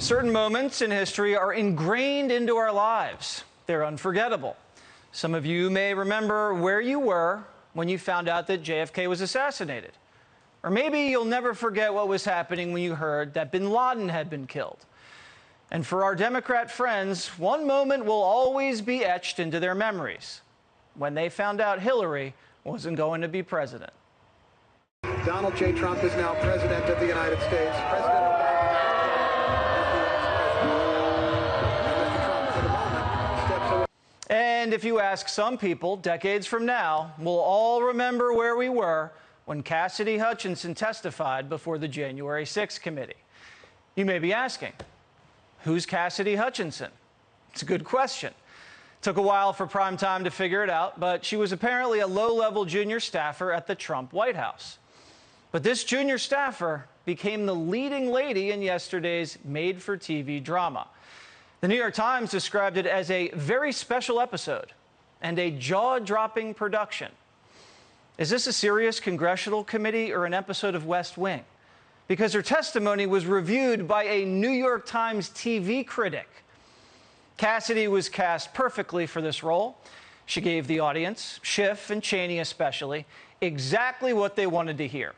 Certain moments in history are ingrained into our lives. They're unforgettable. Some of you may remember where you were when you found out that JFK was assassinated. Or maybe you'll never forget what was happening when you heard that bin Laden had been killed. And for our Democrat friends, one moment will always be etched into their memories: when they found out Hillary wasn't going to be president. Donald J. Trump is now president of the United States. President Obama is the ex-president. And Mr. Trump, for the moment, steps away. And if you ask some people, decades from now, we'll all remember where we were when Cassidy Hutchinson testified before the January 6th committee. You may be asking, who's Cassidy Hutchinson? It's a good question. Took a while for Primetime to figure it out, but she was apparently a low-level junior staffer at the Trump White House. But this junior staffer became the leading lady in yesterday's made-for-TV drama. The New York Times described it as a very special episode and a jaw-dropping production. Is this a serious congressional committee or an episode of West Wing? Because her testimony was reviewed by a New York Times TV critic. Cassidy was cast perfectly for this role. She gave the audience, Schiff and Cheney especially, exactly what they wanted to hear.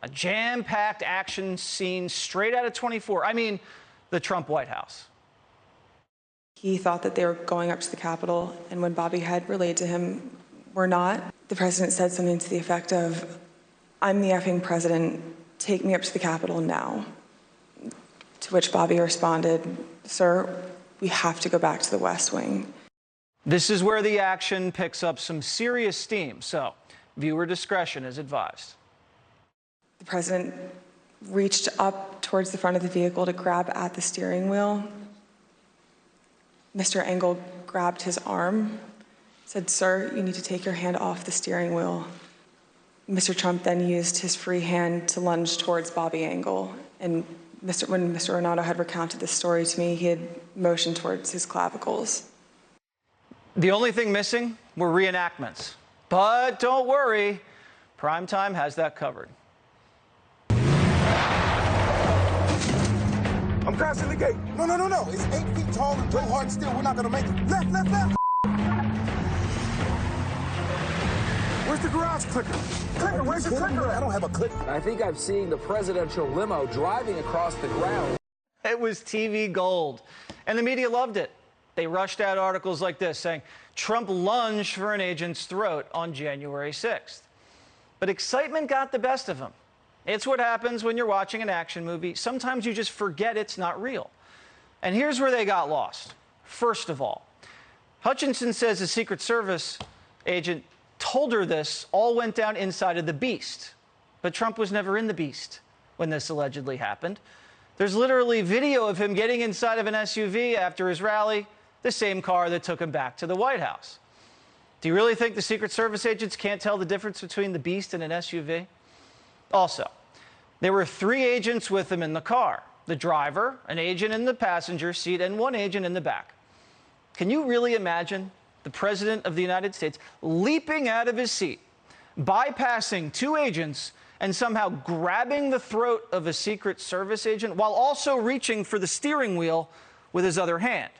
A jam-packed action scene straight out of 24. I mean, the Trump White House. He thought that they were going up to the Capitol, and when Bobby had relayed to him, we're not, the president said something to the effect of, "I'm the effing president, take me up to the Capitol now." To which Bobby responded, "Sir, we have to go back to the West Wing." This is where the action picks up some serious steam, so viewer discretion is advised. The president reached up towards the front of the vehicle to grab at the steering wheel. Mr. Engel grabbed his arm, said, "Sir, you need to take your hand off the steering wheel." Mr. Trump then used his free hand to lunge towards Bobby Engel. And when Mr. Renato had recounted this story to me, he had motioned towards his clavicles. The only thing missing were reenactments. But don't worry, Primetime has that covered. I'm crossing the gate. No. It's 8 feet tall and go hard still. We're not going to make it. Left. Where's the garage clicker? Where's the clicker? I don't have a clicker. I think I've seen the presidential limo driving across the ground. It was TV gold, and the media loved it. They rushed out articles like this saying Trump lunged for an agent's throat on January 6th. But excitement got the best of him. It's what happens when you're watching an action movie. Sometimes you just forget it's not real. And here's where they got lost. First of all, Hutchinson says a Secret Service agent told her this all went down inside of the Beast. But Trump was never in the Beast when this allegedly happened. There's literally video of him getting inside of an SUV after his rally, the same car that took him back to the White House. Do you really think the Secret Service agents can't tell the difference between the Beast and an SUV? Also, there were 3 agents with him in the car: the driver, an agent in the passenger seat, and 1 agent in the back. Can you really imagine the President of the United States leaping out of his seat, bypassing 2 agents, and somehow grabbing the throat of a Secret Service agent while also reaching for the steering wheel with his other hand?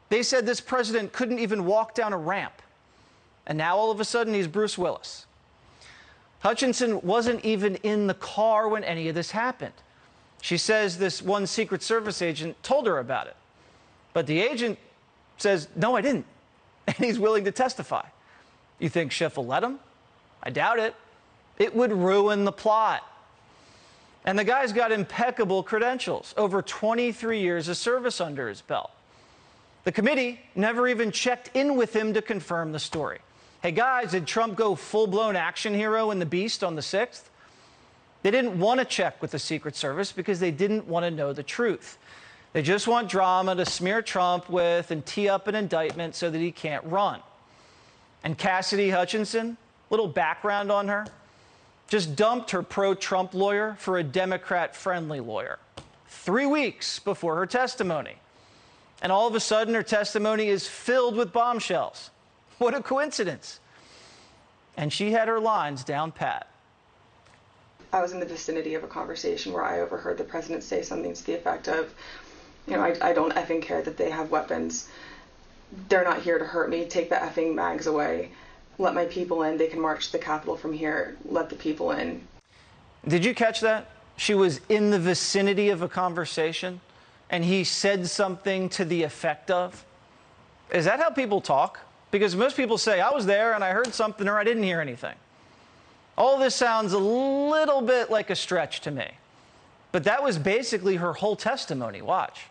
They said this president couldn't even walk down a ramp. And now all of a sudden he's Bruce Willis. Hutchinson wasn't even in the car when any of this happened. She says this one Secret Service agent told her about it. But the agent says, "No, I didn't." And he's willing to testify. You think Schiff will let him? I doubt it. It would ruin the plot. And the guy's got impeccable credentials, over 23 years of service under his belt. The committee never even checked in with him to confirm the story. Hey guys, did Trump go full-blown action hero in the Beast on the 6th? They didn't want to check with the Secret Service because they didn't want to know the truth. They just want drama to smear Trump with and tee up an indictment so that he can't run. And Cassidy Hutchinson, little background on her, just dumped her pro-Trump lawyer for a Democrat-friendly lawyer 3 weeks before her testimony. And all of a sudden, her testimony is filled with bombshells. What a coincidence. And she had her lines down pat. I was in the vicinity of a conversation where I overheard the president say something to the effect of, I don't effing care that they have weapons. They're not here to hurt me. Take the effing mags away. Let my people in. They can march to the Capitol from here. Let the people in. Did you catch that? She was in the vicinity of a conversation, and he said something to the effect of. Is that how people talk? Because most people say, I was there and I heard something or I didn't hear anything. All this sounds a little bit like a stretch to me. But that was basically her whole testimony. Watch.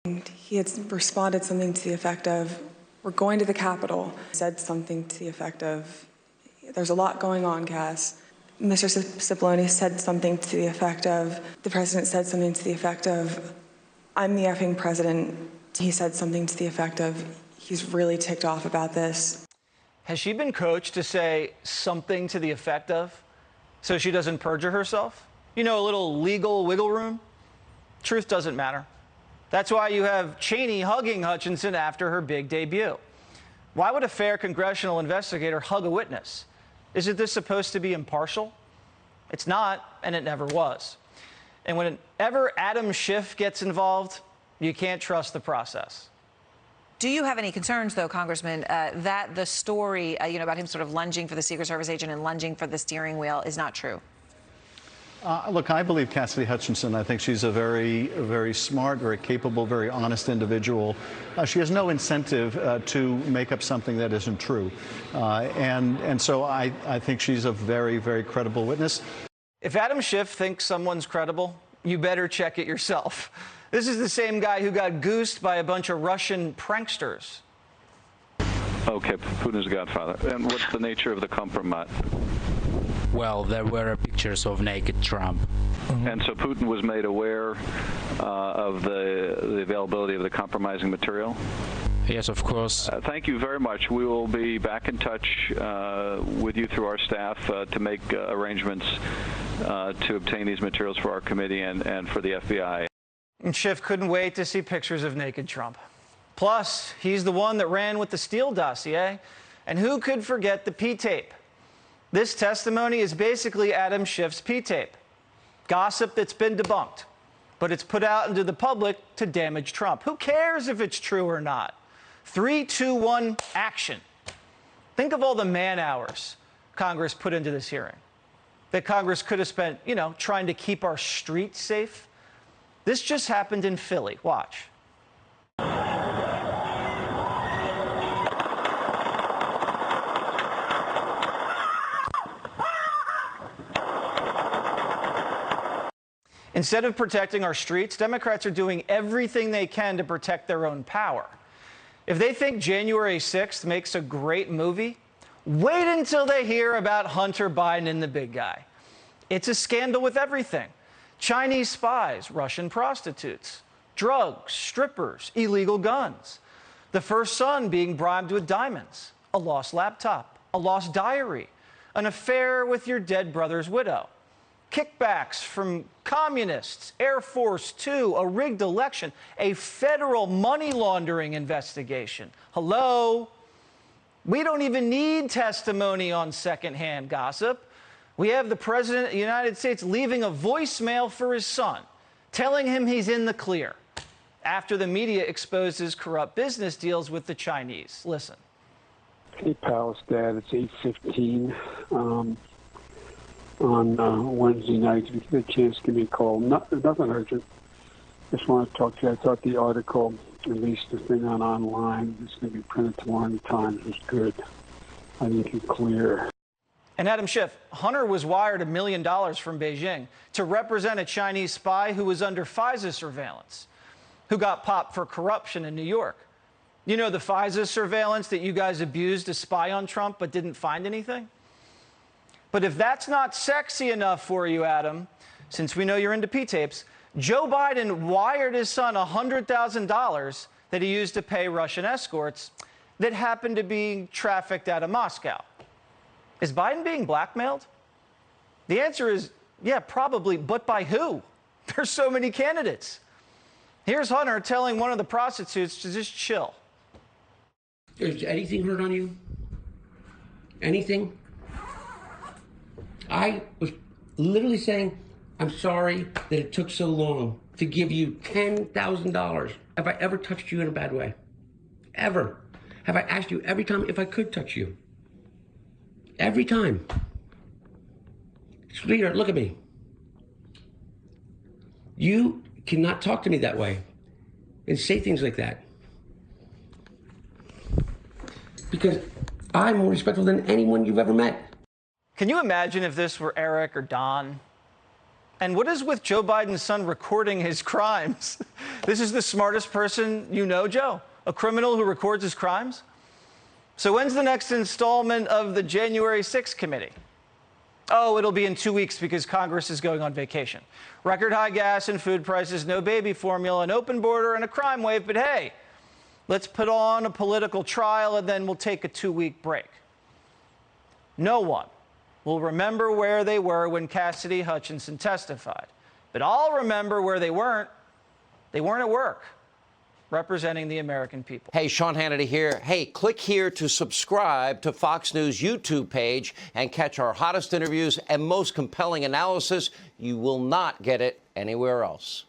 And he had responded something to the effect of, we're going to the Capitol. Said something to the effect of, there's a lot going on, Cass. Mr. Cipollone said something to the effect of, the president said something to the effect of, I'm the effing president. He said something to the effect of, he's really ticked off about this. Has she been coached to say something to the effect of, so she doesn't perjure herself? A little legal wiggle room? Truth doesn't matter. That's why you have Cheney hugging Hutchinson after her big debut. Why would a fair congressional investigator hug a witness? Isn't this supposed to be impartial? It's not, and it never was. And whenever Adam Schiff gets involved, you can't trust the process. Do you have any concerns, though, Congressman, that the story, about him sort of lunging for the Secret Service agent and lunging for the steering wheel is not true? Look, I believe Cassidy Hutchinson. I think she's a very, very smart, very capable, very honest individual. She has no incentive to make up something that isn't true. And so I think she's a very, very credible witness. If Adam Schiff thinks someone's credible, you better check it yourself. This is the same guy who got goosed by a bunch of Russian pranksters. Okay, Putin's godfather. And what's the nature of the compromise? Well, there were pictures of naked Trump. And so Putin was made aware of the availability of the compromising material? Yes, of course. Thank you very much. We will be back in touch with you through our staff to make arrangements to obtain these materials for our committee and for the FBI. And Schiff couldn't wait to see pictures of naked Trump. Plus, he's the one that ran with the Steele dossier. And who could forget the P-tape? This testimony is basically Adam Schiff's P-tape. Gossip that's been debunked, but it's put out into the public to damage Trump. Who cares if it's true or not? 3, 2, 1, action. Think of all the man-hours Congress put into this hearing. That Congress could have spent, trying to keep our streets safe. This just happened in Philly. Watch. Instead of protecting our streets, Democrats are doing everything they can to protect their own power. If they think January 6th makes a great movie, wait until they hear about Hunter Biden and the big guy. It's a scandal with everything. Chinese spies, Russian prostitutes, drugs, strippers, illegal guns. The first son being bribed with diamonds, a lost laptop, a lost diary, an affair with your dead brother's widow. Kickbacks from communists, Air Force Two, a rigged election, a federal money laundering investigation. Hello? We don't even need testimony on secondhand gossip. We have the President of the United States leaving a voicemail for his son, telling him he's in the clear, after the media exposed his corrupt business deals with the Chinese. Listen. Hey, pal, Dad, it's 8:15. On Wednesday night, if you get a chance, give me a call. Nothing urgent. Just want to talk to you. I thought the article, at least the thing online, it's going to be printed tomorrow in the Times, was good. I think it's clear. And Adam Schiff, Hunter was wired $1 million from Beijing to represent a Chinese spy who was under FISA surveillance, who got popped for corruption in New York. You know the FISA surveillance that you guys abused to spy on Trump but didn't find anything? But if that's not sexy enough for you, Adam, since we know you're into P-tapes, Joe Biden wired his son $100,000 that he used to pay Russian escorts that happened to be trafficked out of Moscow. Is Biden being blackmailed? The answer is, yeah, probably, but by who? There's so many candidates. Here's Hunter telling one of the prostitutes to just chill. Is anything hurt on you? Anything? I was literally saying, I'm sorry that it took so long to give you $10,000. Have I ever touched you in a bad way? Ever? Have I asked you every time if I could touch you? Every time. Sweetheart, look at me. You cannot talk to me that way and say things like that. Because I'm more respectful than anyone you've ever met. Can you imagine if this were Eric or Don? And what is with Joe Biden's son recording his crimes? This is the smartest person you know, Joe? A criminal who records his crimes? So when's the next installment of the January 6th committee? Oh, it'll be in 2 weeks because Congress is going on vacation. Record high gas and food prices, no baby formula, an open border, and a crime wave. But hey, let's put on a political trial and then we'll take a 2-week break. No one will remember where they were when Cassidy Hutchinson testified. But I'll remember where they weren't. They weren't at work representing the American people. Hey, Sean Hannity here. Hey, click here to subscribe to Fox News YouTube page and catch our hottest interviews and most compelling analysis. You will not get it anywhere else.